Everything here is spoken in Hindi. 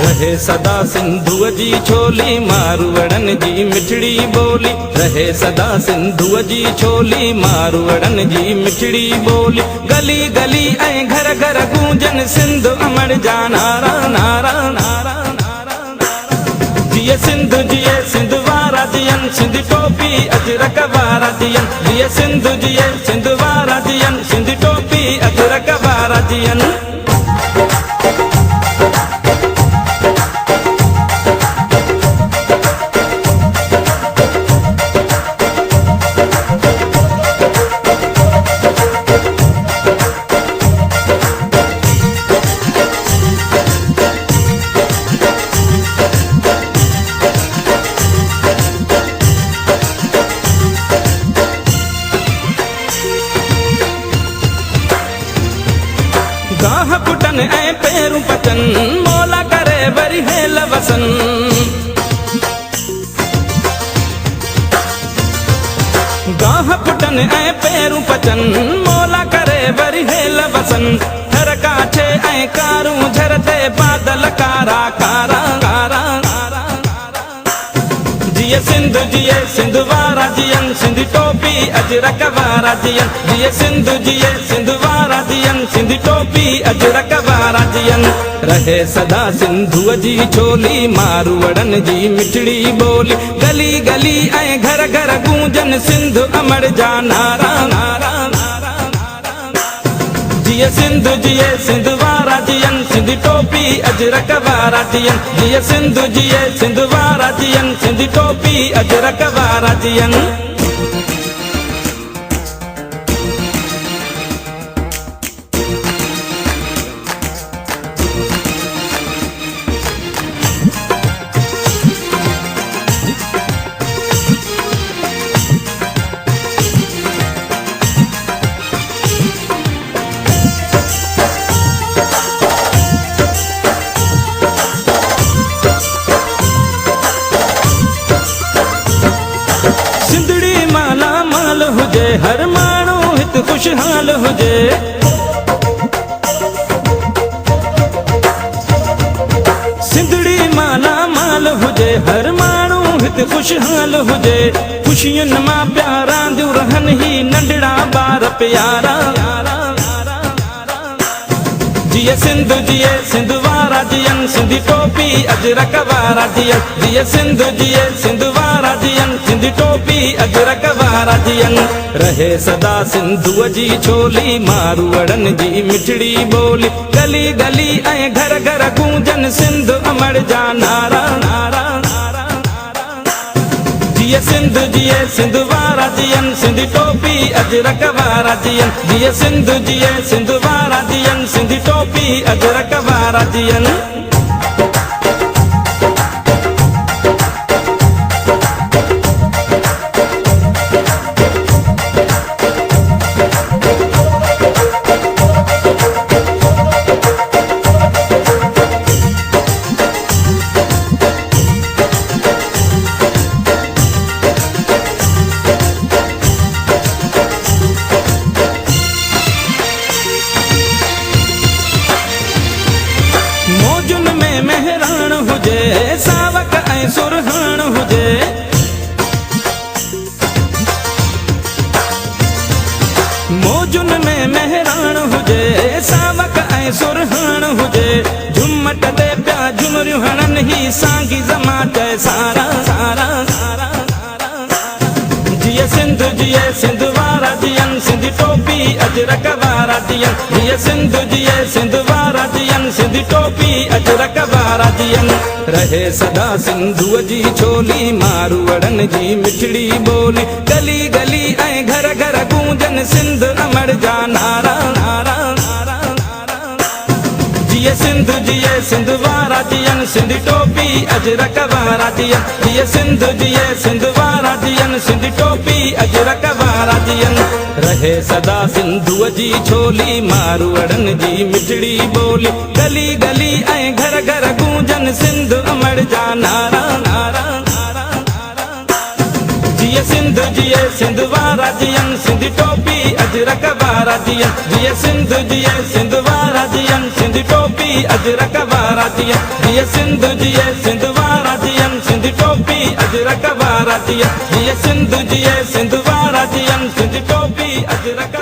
रहे सदा सिंधुअ जी छोली मारवड़न जी मिठड़ी बोली। रहे सदा सिंधुअ जी छोली मारवड़न जी मिठड़ी बोली। गली गली ऐं घर घर गूंजन सिंध अमर जा नारा नारा नारा नारा। जिए सिंधु जिए सिंध वारा जियन सिंध टोपी अजरक वारा जियन। जिए सिंधु जिए सिंध वारा जियन सिंध टोपी अजरक वारा जियन। गाह पुटन ऐं पेरूं पचन मौला करे वरी हेल वसन। गाह पुटन ऐं पेरूं पचन मौला करे वरी हेल वसन। थर काठे ऐं कारूं झरते बादल कारा कारा कारा कारा। जिए सिंधु जिए सिंध वारा जियन सिंध टोपी अजरक वारा जियन। जिए सिंधु जिए सिंध वारा जियन सिंध टोपी अजरक वारा जियन। रहे सदा सिंधुअ जी छोली मारवड़न जी मिठड़ी बोली। गली गली ऐं घर घर गूंजन सिंध अमर जा नारा नारा नारा नारा। जिए सिंधु जिए सिंध वारा जियन सिंध टोपी अजरक वारा जियन। जिए सिंधु जिए सिंध वारा जियन सिंध टोपी अजरक वारा जियन। हर माण्हू हित खुशहाल हुजे। सिंधड़ी माला माल हुजे हर माण्हू हित खुशहाल हुजे। खुशियुनि मां प्यारा दियूं रहन ही नंढड़ा ॿार प्यारा। जिए सिंधु जिए सिंध वारा जियन सिंध टोपी अजरक वारा जियन। जिए सिंधु जिए सिंध वारा जियन सिंध टोपी अजरक वारा जियन। रहे सदा सिंधुअ जी छोली मारवड़न जी मिठड़ी बोली। गली गली ऐं घर घर गूंजन सिंध अमर जा नारा नारा नारा नारा। जिए सिंधु जिए सिंध वारा जियन सिंध टोपी अजरक वारा जियन। जिए सिंधु जिए सिंध वारा जियन सिंध टोपी अजरक वारा जियन। मौजुन में मेहरान हुजे सावक ऐं सुरहान हुजे। मौजुन में मेहरान हुजे सावक ऐं सुरहान हुजे। झुमट ते पिया झुमरियूं हणन ही सांगी जमात सारा सारा सारा सारा। जिए सिंधु जिए सिंध वारा जियन सिंध टोपी अजरक वारा जियन। जिए सिंधु जिए सिंध वारा जियन सिंध टोपी अजरक वारा जियन। रहे सदा सिंधुअ जी छोली मारवड़न जी मिठड़ी बोली। गली गली ऐं घर घर गूंजन सिंध अमर जा नारा नारा नारा नारा। जिए सिंधु जिए सिंध वारा जियन सिंध टोपी अजरक वारा जियन। जिए सिंधु जिए सिंध वारा जियन सिंध टोपी अजरक वारा जियन। रहे सदा सिंधुअ जी छोली मारवड़न जी मिठड़ी बोली। गली गली ऐं घर घर गूंजन सिंध अमर जा नारा नारा नारा नारा। जिए सिंधु जिए सिंध वारा जियन सिंध टोपी अजरक वारा जियन। जिए सिंधु जिए सिंध वारा जियन सिंध टोपी अजरक वारा जिया जीअं सिंध जिए सिंध वारा जियन सिंध टोपी अजरक वारा जिया जीअं सिंध जिए सिंध वारा जियन सिंध टोपी अजरक